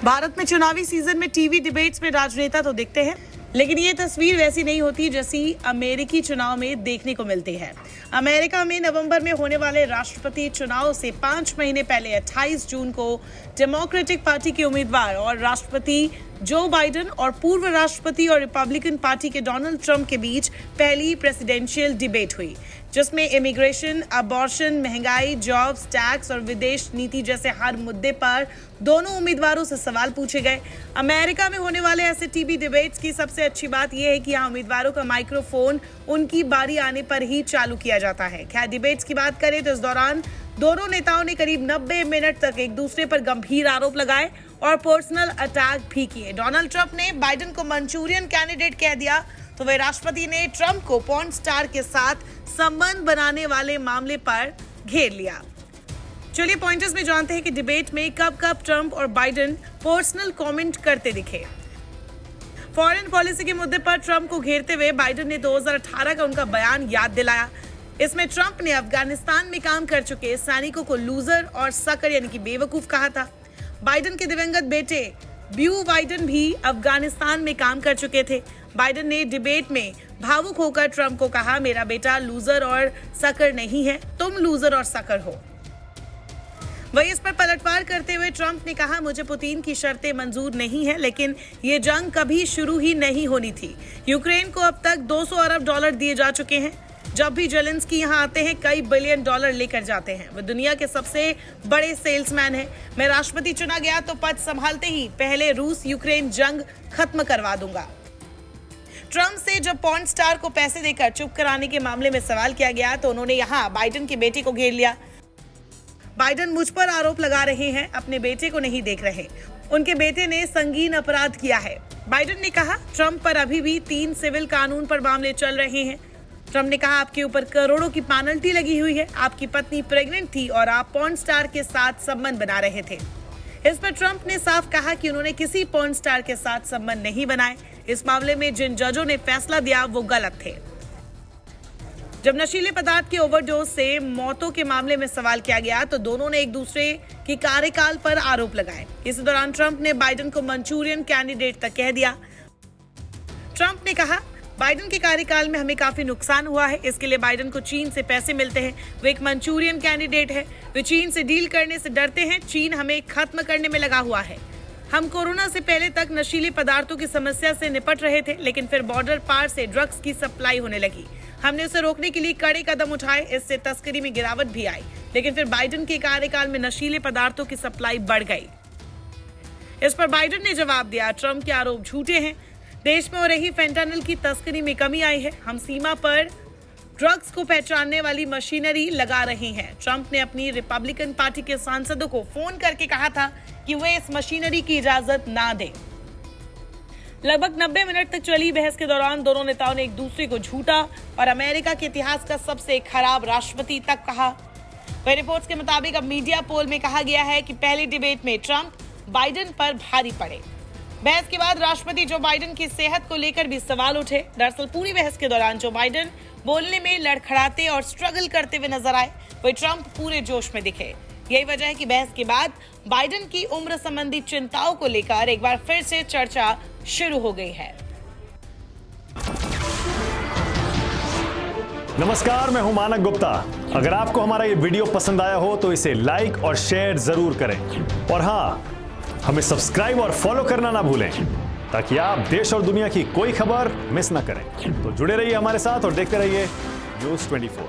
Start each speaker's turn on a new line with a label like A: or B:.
A: भारत में चुनावी सीजन में टीवी डिबेट्स में राजनेता तो दिखते हैं, लेकिन ये तस्वीर वैसी नहीं होती जैसी अमेरिकी चुनाव में देखने को मिलती है। अमेरिका में नवंबर में होने वाले राष्ट्रपति चुनाव से 5 महीने पहले 28 जून को डेमोक्रेटिक पार्टी के उम्मीदवार और राष्ट्रपति जो बाइडेन और पूर्व राष्ट्रपति और रिपब्लिकन पार्टी के डोनाल्ड ट्रंप के बीच पहली प्रेसिडेंशियल डिबेट हुई, जिसमें इमिग्रेशन, अबॉर्शन, महंगाई, जॉब्स, टैक्स और विदेश नीति जैसे हर मुद्दे पर दोनों उम्मीदवारों से सवाल पूछे गए। अमेरिका में होने वाले ऐसे टीवी डिबेट्स की सबसे अच्छी बात यह है कि यहाँ उम्मीदवारों का माइक्रोफोन उनकी बारी आने पर ही चालू किया जाता है। खैर, डिबेट्स की बात करें तो इस दौरान दोनों नेताओं ने करीब 90 मिनट तक एक दूसरे पर गंभीर आरोप लगाए और पर्सनल अटैक भी किए। डोनाल्ड ट्रंप ने बाइडेन को मंचूरियन कैंडिडेट कह दिया, तो वह राष्ट्रपति ने ट्रंप को पॉर्न स्टार के साथ संबंध बनाने वाले मामले पर घेर लिया। चलिए पॉइंटर्स में जानते हैं कि डिबेट में कब कब ट्रंप और बाइडेन पर्सनल कमेंट करते दिखे। फॉरेन पॉलिसी के मुद्दे पर ट्रंप को घेरते हुए बाइडेन ने 2018 का उनका बयान याद दिलाया। इसमें ट्रंप ने अफगानिस्तान में काम कर चुके सैनिकों को लूजर और सकर यानी कि बेवकूफ कहा था। बाइडेन के दिवंगत बेटे ब्यू बाइडेन भी अफगानिस्तान में काम कर चुके थे। बाइडेन ने डिबेट में भावुक होकर ट्रंप को कहा, मेरा बेटा लूजर और सकर नहीं है, तुम लूजर और सकर हो। वहीं इस पर पलटवार करते हुए ट्रंप ने कहा, मुझे पुतिन की शर्तें मंजूर नहीं है, लेकिन ये जंग कभी शुरू ही नहीं होनी थी। यूक्रेन को अब तक $200 अरब दिए जा चुके हैं। जब भी जेलेंस्की यहाँ आते हैं कई बिलियन डॉलर लेकर जाते हैं। वो दुनिया के सबसे बड़े सेल्समैन हैं। मैं राष्ट्रपति चुना गया तो पद संभालते ही पहले रूस यूक्रेन जंग खत्म करवा दूंगा। ट्रंप से जब पॉर्न स्टार को पैसे देकर चुप कराने के मामले में सवाल किया गया तो उन्होंने यहाँ बाइडेन के बेटे को घेर लिया। बाइडेन मुझ पर आरोप लगा रहे हैं, अपने बेटे को नहीं देख रहे। उनके बेटे ने संगीन अपराध किया है। बाइडेन ने कहा, ट्रंप पर अभी भी 3 सिविल कानून पर मामले चल रहे हैं। ट्रंप ने कहा, आपके ऊपर करोड़ों की पेनल्टी लगी हुई है। आपकी पत्नी प्रेग्नेंट थी और आप पॉर्न स्टार के साथ संबंध बना रहे थे। इस पर ट्रंप ने साफ कहा कि उन्होंने किसी पॉर्न स्टार के साथ संबंध नहीं बनाए। इस मामले में जिन जजों ने फैसला दिया वो गलत थे। जब नशीले पदार्थ के ओवरडोज से मौतों के मामले में सवाल किया गया तो दोनों ने एक दूसरे की कार्यकाल पर आरोप लगाए। इस दौरान ट्रंप ने बाइडेन को मंचूरियन कैंडिडेट तक कह दिया। ट्रंप ने कहा, बाइडेन के कार्यकाल में हमें काफी नुकसान हुआ है, इसके लिए बाइडेन को चीन से पैसे मिलते हैं। वो एक मंचूरियन कैंडिडेट है। वे चीन से डील करने से डरते हैं। चीन हमें खत्म करने में लगा हुआ है। हम कोरोना से पहले तक नशीले पदार्थों की समस्या से निपट रहे थे, लेकिन फिर बॉर्डर पार से ड्रग्स की सप्लाई होने लगी। हमने उसे रोकने के लिए कड़े कदम उठाए, इससे तस्करी में गिरावट भी आई। लेकिन फिर बाइडेन के कार्यकाल में नशीले पदार्थों की सप्लाई बढ़ गई। इस पर बाइडेन ने जवाब दिया, ट्रंप के आरोप झूठे हैं। देश में हो रही फेंटानिल की तस्करी में कमी आई है। हम सीमा पर ड्रग्स को पहचानने वाली मशीनरी लगा रहे हैं। ट्रंप ने अपनी रिपब्लिकन पार्टी के सांसदों को फोन करके कहा था कि वे इस मशीनरी की इजाजत ना दें। लगभग 90 मिनट तक चली बहस के दौरान दोनों नेताओं ने एक दूसरे को झूठा और अमेरिका के इतिहास का सबसे खराब राष्ट्रपति तक कहा। वही रिपोर्ट्स के मुताबिक अब मीडिया पोल में कहा गया है कि पहली डिबेट में ट्रंप बाइडेन पर भारी पड़े। बहस के बाद राष्ट्रपति जो बाइडेन की सेहत को लेकर भी सवाल उठे। दरअसल पूरी बहस के दौरान जो बाइडेन बोलने में लड़खड़ाते और स्ट्रगल करते हुए नजर आए, वही ट्रंप पूरे जोश में दिखे। यही वजह है कि बहस के बाद बाइडेन की उम्र संबंधी चिंताओं को लेकर एक बार फिर से चर्चा शुरू हो गई है।
B: नमस्कार, मैं हूं मानक गुप्ता। अगर आपको हमारा ये वीडियो पसंद आया हो तो इसे लाइक और शेयर जरूर करें, और हाँ, हमें सब्सक्राइब और फॉलो करना ना भूलें ताकि आप देश और दुनिया की कोई खबर मिस ना करें। तो जुड़े रहिए हमारे साथ और देखते रहिए न्यूज़ 24।